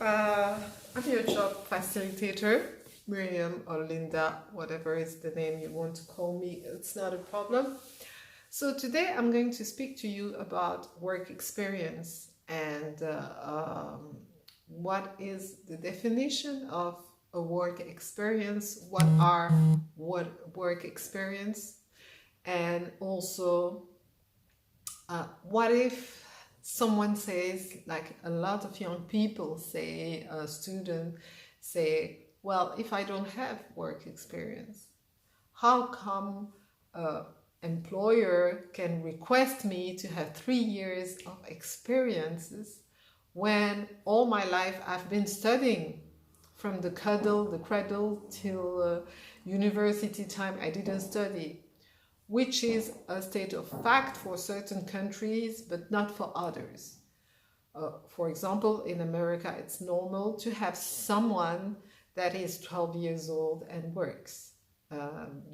I'm your job facilitator, Myriam or Linda, whatever is the name you want to call me, it's not a problem. So today I'm going to speak to you about work experience and what is the definition of a work experience, what work experience, and also what if someone says, like a lot of young people say, a student say, well, if I don't have work experience, how come an employer can request me to have 3 years of experiences when all my life I've been studying from the cradle till university time I didn't study, which is a state of fact for certain countries, but not for others. For example, in America, it's normal to have someone that is 12 years old and works,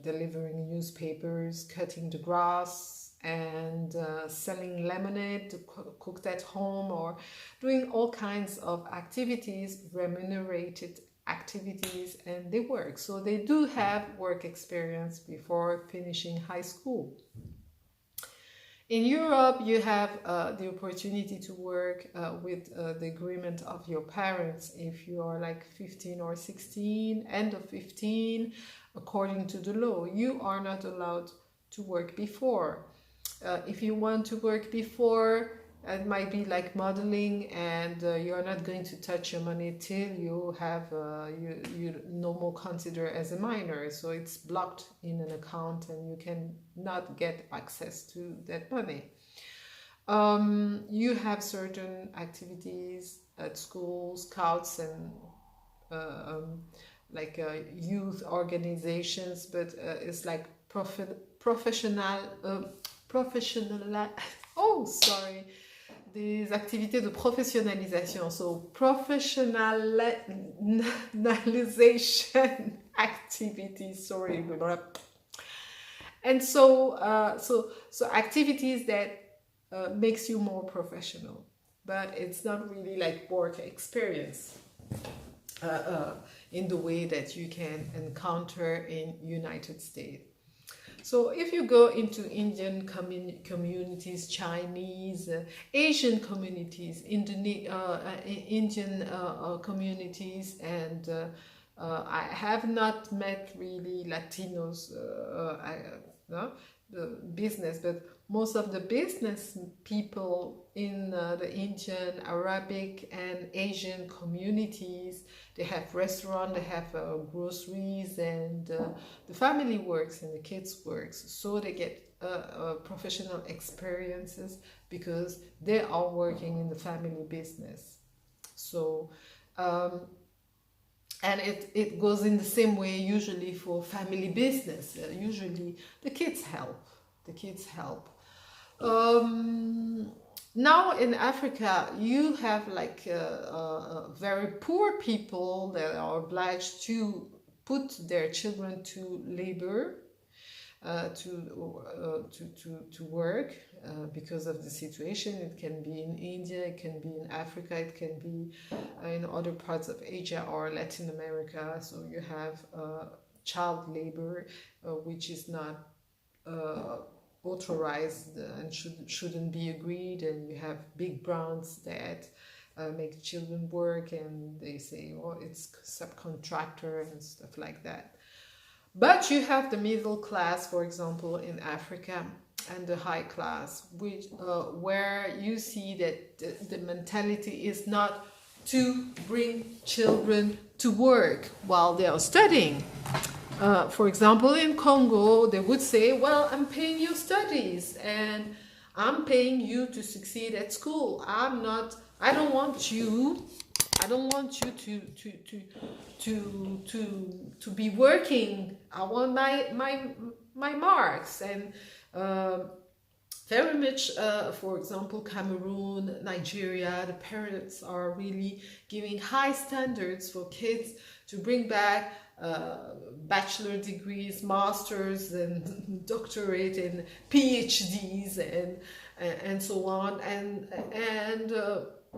delivering newspapers, cutting the grass, and selling lemonade cooked at home, or doing all kinds of activities, remunerated activities, and they work. So they do have work experience before finishing high school. In Europe, you have the opportunity to work with the agreement of your parents if you are like 15 or 16, end of 15, according to the law. You are not allowed to work before. If you want to work before, it might be like modeling, and you're not going to touch your money till you have you no more consider as a minor, so it's blocked in an account and you can not get access to that money. You have certain activities at school, scouts and youth organizations, but it's like professional oh sorry, des activités de professionnalisation, so professionalization activities, sorry, and so activities that makes you more professional, but it's not really like work experience in the way that you can encounter in United States. So if you go into Indian communities, Chinese, Asian communities, Indian communities, and I have not met really Latinos, the business, but most of the business people in the Indian, Arabic, and Asian communities, they have restaurants, they have groceries, and the family works and the kids works, so they get professional experiences because they are working in the family business. So and it goes in the same way usually for family business. Usually the kids help. Now in Africa, you have like very poor people that are obliged to put their children to labor, to work because of the situation. It can be in India, it can be in Africa, it can be in other parts of Asia or Latin America. So you have child labor, which is not authorized and shouldn't be agreed, and you have big brands that make children work, and they say, oh, it's subcontractor and stuff like that. But you have the middle class, for example, in Africa, and the high class, which where you see that the mentality is not to bring children to work while they are studying. For example, in Congo, they would say, well, I'm paying your studies and I'm paying you to succeed at school. I don't want you to be working. I want my marks. And very much, for example, Cameroon, Nigeria, the parents are really giving high standards for kids to bring back bachelor degrees, masters, and doctorate, and PhDs, and so on. And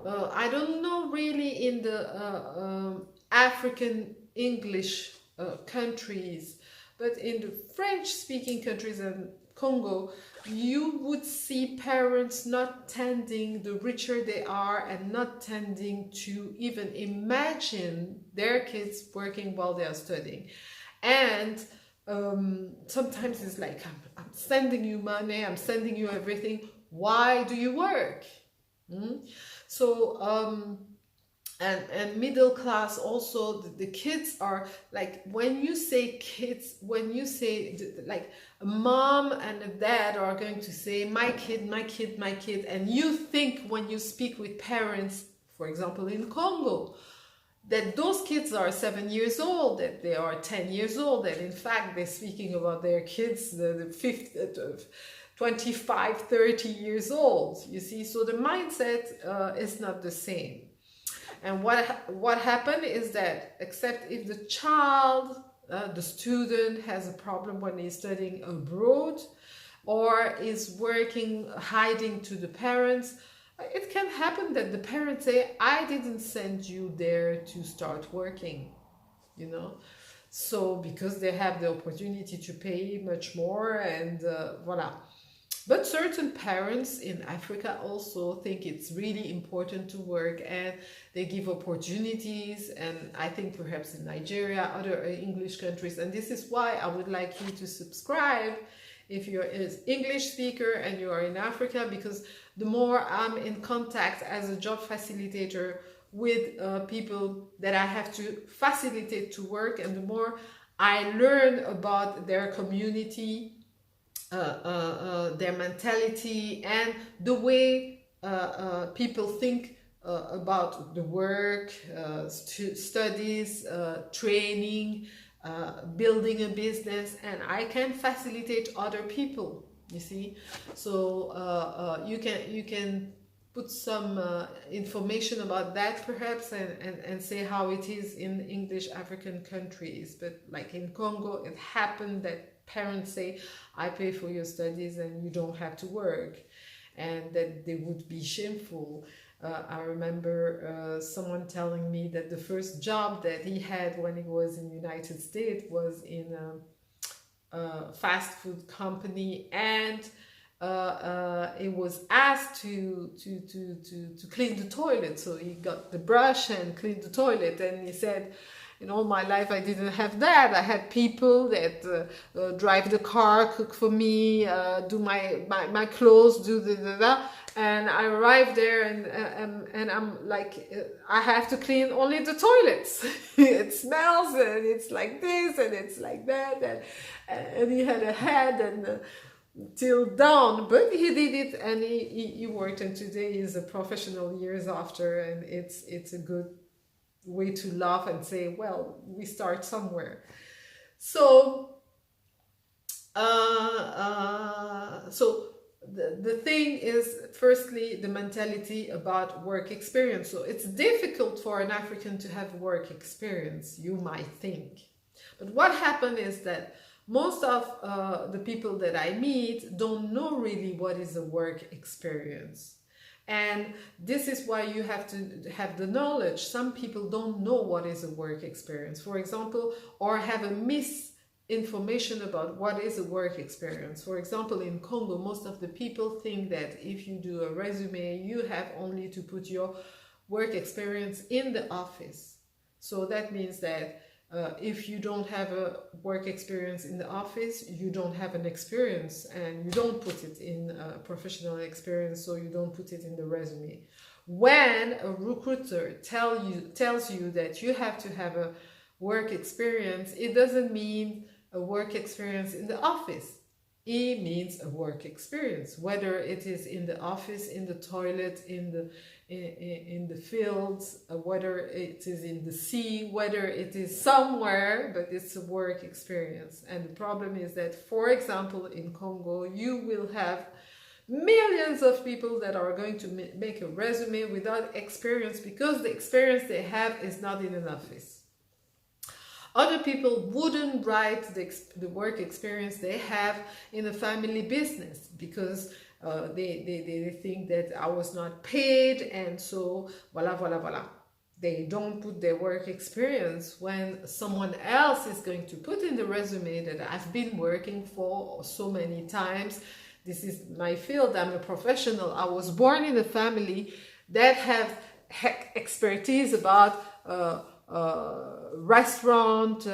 I don't know really in the African English countries, but in the French-speaking countries and Congo, you would see parents not tending, the richer they are, and not tending to even imagine their kids working while they are studying. And sometimes it's like, I'm sending you money, I'm sending you everything, why do you work? So and middle class also, the kids are like, when you say kids, when you say like a mom and a dad are going to say my kid, my kid, my kid, and you think when you speak with parents, for example in Congo, that those kids are 7 years old, that they are 10 years old, that in fact they're speaking about their kids, the 25, 30 years old, you see. So the mindset is not the same. And what happened is that, except if the child, the student has a problem when he's studying abroad or is working, hiding to the parents, it can happen that the parents say, I didn't send you there to start working, you know. So because they have the opportunity to pay much more, and voila. But certain parents in Africa also think it's really important to work, and they give opportunities, and I think perhaps in Nigeria, other English countries, and this is why I would like you to subscribe if you're an English speaker and you are in Africa, because the more I'm in contact as a job facilitator with people that I have to facilitate to work, and the more I learn about their community, their mentality, and the way people think about the work, studies, training, building a business, and I can facilitate other people, you see. So you can put some information about that perhaps, and say how it is in English African countries. But like in Congo, it happened that parents say, I pay for your studies and you don't have to work, and that they would be shameful. I remember someone telling me that the first job that he had when he was in the United States was in a fast food company, and he was asked to clean the toilet. So he got the brush and cleaned the toilet, and he said, in all my life I didn't have that. I had people that drive the car, cook for me, do my clothes, do the and I arrived there, and I'm like, I have to clean only the toilets. It smells, and it's like this, and it's like that, and he had a head and till down, but he did it, and he worked, and today he's a professional years after, and it's a good way to laugh and say, well, we start somewhere. So the thing is, firstly, the mentality about work experience. So it's difficult for an African to have work experience, you might think. But what happened is that most of the people that I meet don't know really what is a work experience. And this is why you have to have the knowledge. Some people don't know what is a work experience, for example, or have a misinformation about what is a work experience. For example, in Congo, most of the people think that if you do a resume, you have only to put your work experience in the office. So that means that if you don't have a work experience in the office, you don't have an experience, and you don't put it in a professional experience, so you don't put it in the resume. When a recruiter tells you that you have to have a work experience, it doesn't mean a work experience in the office. It means a work experience, whether it is in the office, in the toilet, in the fields, whether it is in the sea, whether it is somewhere, but it's a work experience. And the problem is that, for example, in Congo, you will have millions of people that are going to make a resume without experience, because the experience they have is not in an office. Other people wouldn't write the work experience they have in a family business, because They think that I was not paid, and so voila. They don't put their work experience when someone else is going to put in the resume that I've been working for so many times. This is my field. I'm a professional. I was born in a family that have expertise about restaurant,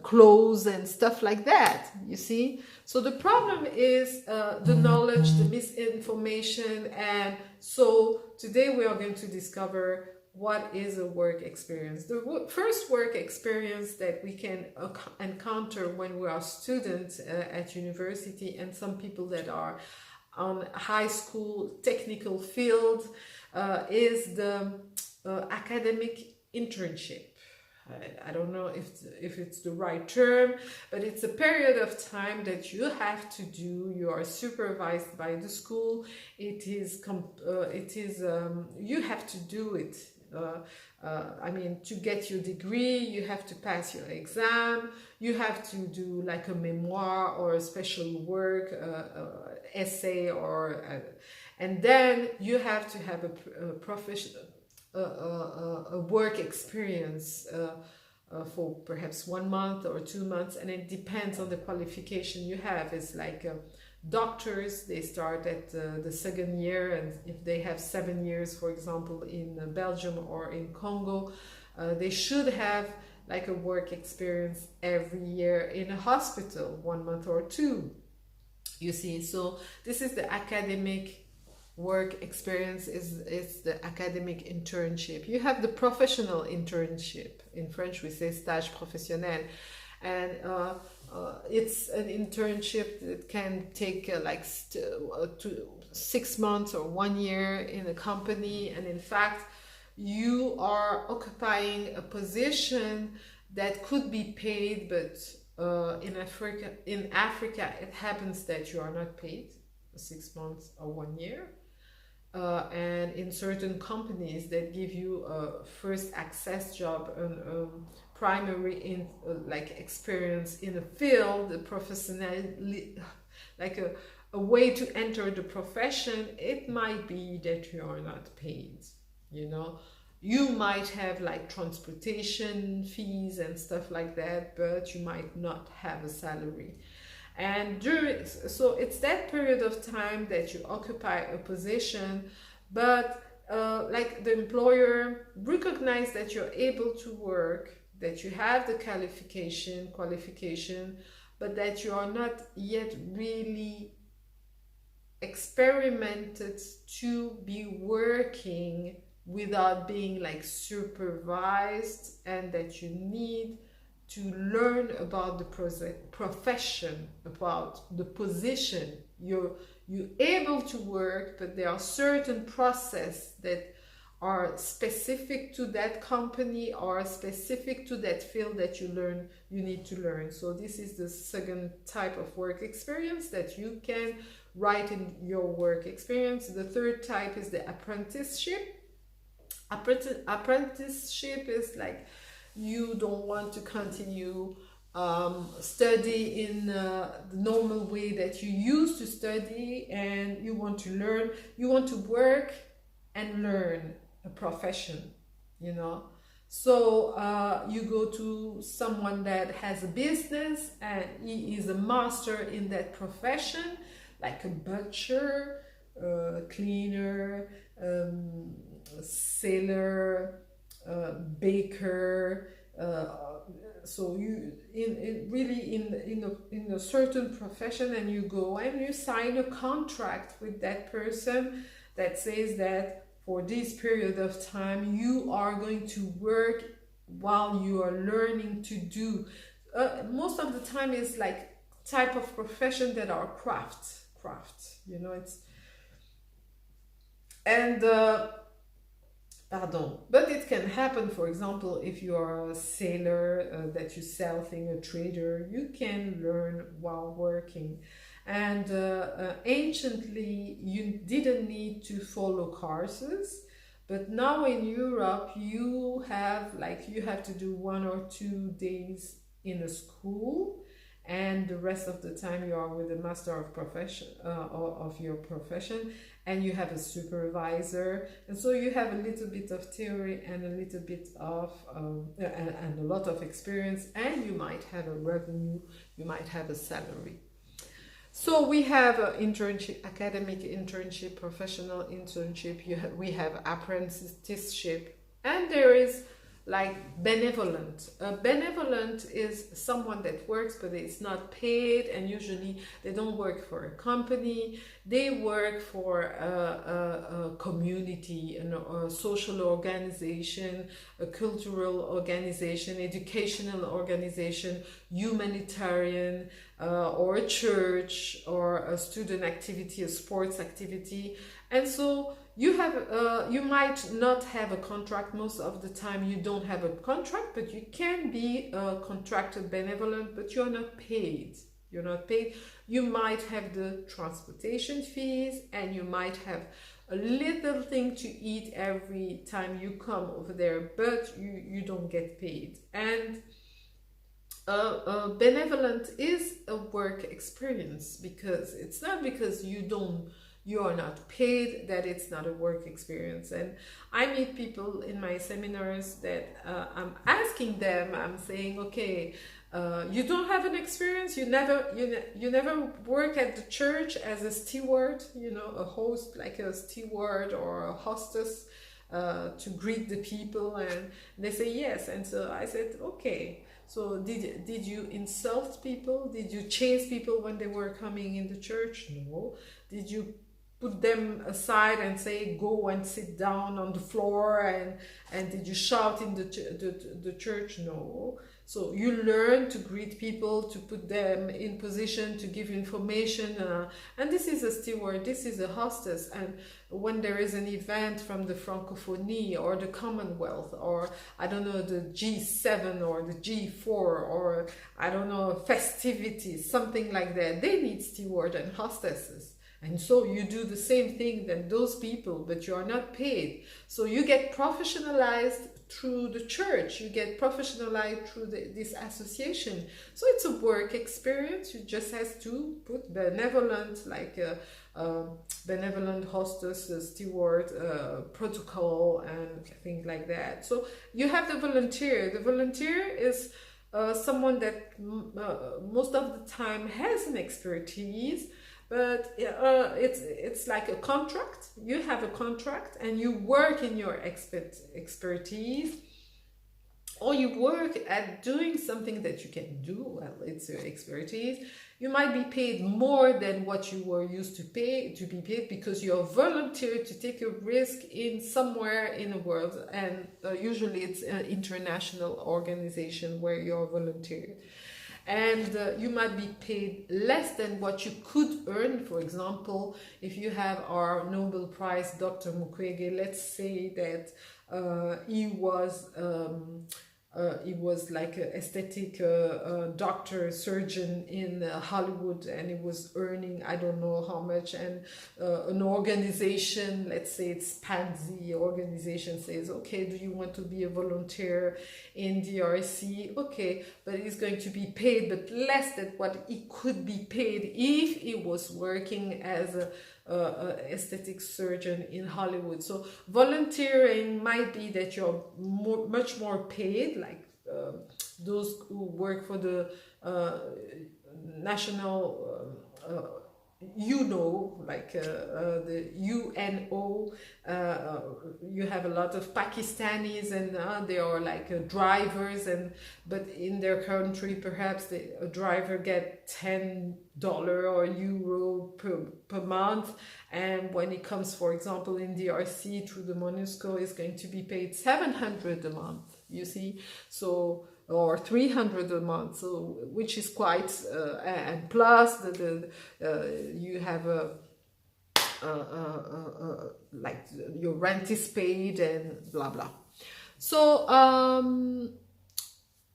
clothes and stuff like that, you see. So the problem is the knowledge, the misinformation. And so today we are going to discover what is a work experience. The first work experience that we can encounter when we are students at university, and some people that are on high school technical field, is the academic internship. I don't know if it's the right term, but it's a period of time that you have to do. You are supervised by the school. You have to do it. I mean, to get your degree, you have to pass your exam. You have to do like a memoir or a special work, essay, and then you have to have a professional. A work experience for perhaps 1 month or 2 months, and it depends on the qualification you have. It's like doctors, they start at the second year, and if they have 7 years, for example, in Belgium or in Congo, they should have like a work experience every year in a hospital, 1 month or 2, you see. So this is the academic work experience, is the academic internship. You have the professional internship. In French we say stage professionnel, and it's an internship that can take 6 months or 1 year in a company, and in fact you are occupying a position that could be paid, but in Africa it happens that you are not paid 6 months or 1 year. And in certain companies that give you a first access job, primary experience in a field, a professional, like a way to enter the profession, it might be that you are not paid, you know. You might have like transportation fees and stuff like that, but you might not have a salary. And so it's that period of time that you occupy a position, but like the employer recognize that you're able to work, that you have the qualification, but that you are not yet really experimented to be working without being like supervised, and that you need to learn about the profession, about the position. You're able to work, but there are certain processes that are specific to that company or specific to that field that you need to learn. So this is the second type of work experience that you can write in your work experience. The third type is the apprenticeship. Apprenticeship is like, you don't want to continue study in the normal way that you used to study, and you want to learn, you want to work and learn a profession, you know. So you go to someone that has a business and he is a master in that profession, like a butcher, cleaner, sailor, baker, so you in a certain profession, and you go and you sign a contract with that person that says that for this period of time you are going to work while you are learning to do. Most of the time it's like type of profession that are craft, you know. It's and but it can happen, for example, if you are a sailor, that you sell things, a trader, you can learn while working. And anciently, you didn't need to follow courses, but now in Europe, you have to do 1 or 2 days in a school, and the rest of the time you are with the master of profession of your profession, and you have a supervisor, and so you have a little bit of theory and a little bit of and a lot of experience, and you might have a revenue, you might have a salary. So we have internship, academic internship, professional internship, we have apprenticeship, and there is like benevolent. Benevolent is someone that works but it's not paid, and usually they don't work for a company, they work for a community, a social organization, a cultural organization, educational organization, humanitarian, or a church, or a student activity, a sports activity. And so you have you might not have a contract. Most of the time you don't have a contract, but you can be contracted benevolent, but you're not paid. You're not paid. You might have the transportation fees, and you might have a little thing to eat every time you come over there, but you don't get paid. And benevolent is a work experience, because it's not because you are not paid that it's not a work experience. And I meet people in my seminars that I'm asking them, I'm saying, okay, you don't have an experience, you never work at the church as a steward, a host, like a steward or a hostess, to greet the people. And they say yes. And so I said, okay, so did you insult people? Did you chase people when they were coming in the church? No. Did you put them aside and say, go and sit down on the floor, and did you shout in the church? No. So you learn to greet people, to put them in position, to give information, and this is a steward, this is a hostess. And when there is an event from the Francophonie or the Commonwealth, or I don't know, the G7 or the G4, or I don't know, festivities, something like that, they need steward and hostesses. And so you do the same thing than those people, but you are not paid. So you get professionalized through the church, you get professionalized through this association. So it's a work experience. You just have to put benevolent, like a benevolent hostess, a steward, protocol, and things like that. So you have the volunteer. The volunteer is someone that most of the time has an expertise, but it's like a contract. You have a contract and you work in your expertise, or you work at doing something that you can do. Well, it's your expertise. You might be paid more than what you were used to be paid, because you're volunteer to take a risk in somewhere in the world, and usually it's an international organization where you're volunteer. And you might be paid less than what you could earn. For example, if you have our Nobel Prize, Dr. Mukwege, let's say that he was like an aesthetic doctor, surgeon in Hollywood, and he was earning I don't know how much, and an organization, let's say it's Pansy organization, says, okay, do you want to be a volunteer in DRC? Okay, but he's going to be paid but less than what he could be paid if he was working as a aesthetic surgeon in Hollywood. So volunteering might be that you're much more paid, like those who work for the national like the UNO. You have a lot of Pakistanis, and they are like drivers, but in their country perhaps a driver get $10 or euro per month, and when it comes, for example, in DRC through the MONUSCO, is going to be paid $700 a month, you see, so, or $300 a month, so which is quite and plus you have like your rent is paid and blah blah. So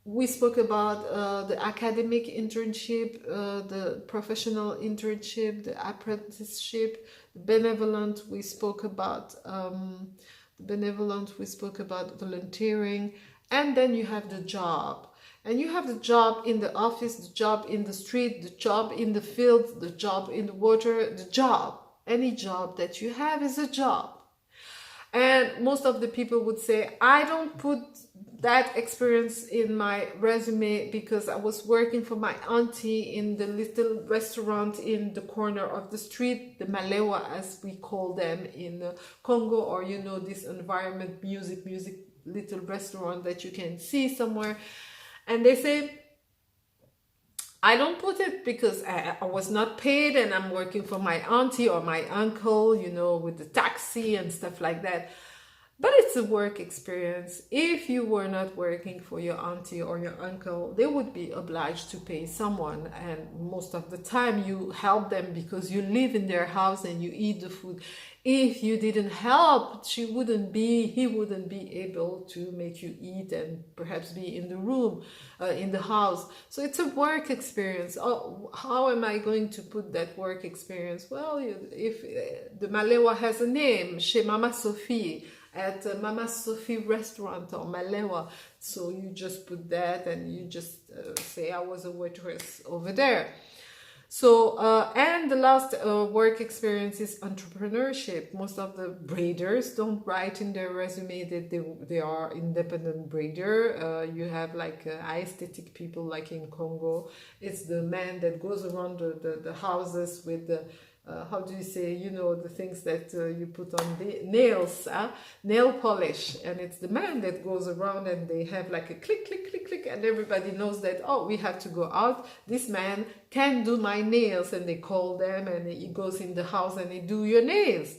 we spoke about the academic internship, the professional internship, the apprenticeship, the benevolent. We spoke about volunteering, and then you have the job. And you have the job in the office, the job in the street, the job in the field, the job in the water, the job. Any job that you have is a job. And most of the people would say, I don't put that experience in my resume because I was working for my auntie in the little restaurant in the corner of the street, the Malewa as we call them in Congo, or you know, this environment music little restaurant that you can see somewhere. And they say, I don't put it because I was not paid and I'm working for my auntie or my uncle, you know, with the taxi and stuff like that. But it's a work experience. If you were not working for your auntie or your uncle, they would be obliged to pay someone. And most of the time you help them because you live in their house and you eat the food. If you didn't help, he wouldn't be able to make you eat and perhaps be in the room, in the house. So it's a work experience. Oh, how am I going to put that work experience? Well, if the Malewa has a name, chez Mama Sophie, at Mama Sophie restaurant or Malewa, so you just put that and you just say I was a waitress over there. So and the last work experience is entrepreneurship. Most of the braiders don't write in their resume that they are independent braider. You have like aesthetic people like in Congo. It's the man that goes around the houses with the how do you say, you know, the things that you put on the nails, nail polish, and it's the man that goes around and they have like a click, click, click, click, and everybody knows that, oh, we have to go out, this man can do my nails, and they call them and he goes in the house and he do your nails.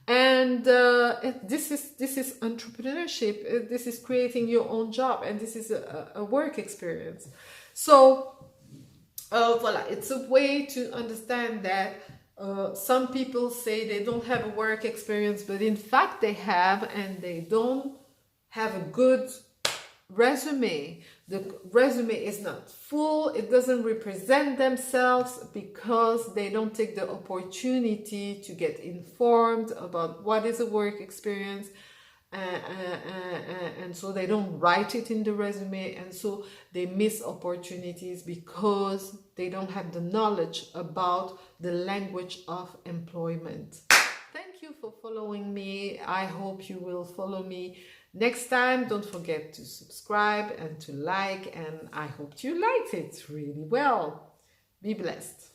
And this is entrepreneurship, this is creating your own job, and this is a work experience. So voila, it's a way to understand that some people say they don't have a work experience, but in fact they have, and they don't have a good resume. The resume is not full, it doesn't represent themselves because they don't take the opportunity to get informed about what is a work experience. And so they don't write it in the resume, and so they miss opportunities because they don't have the knowledge about the language of employment. Thank you for following me. I hope you will follow me next time. Don't forget to subscribe and to like, and I hope you liked it really well. Be blessed.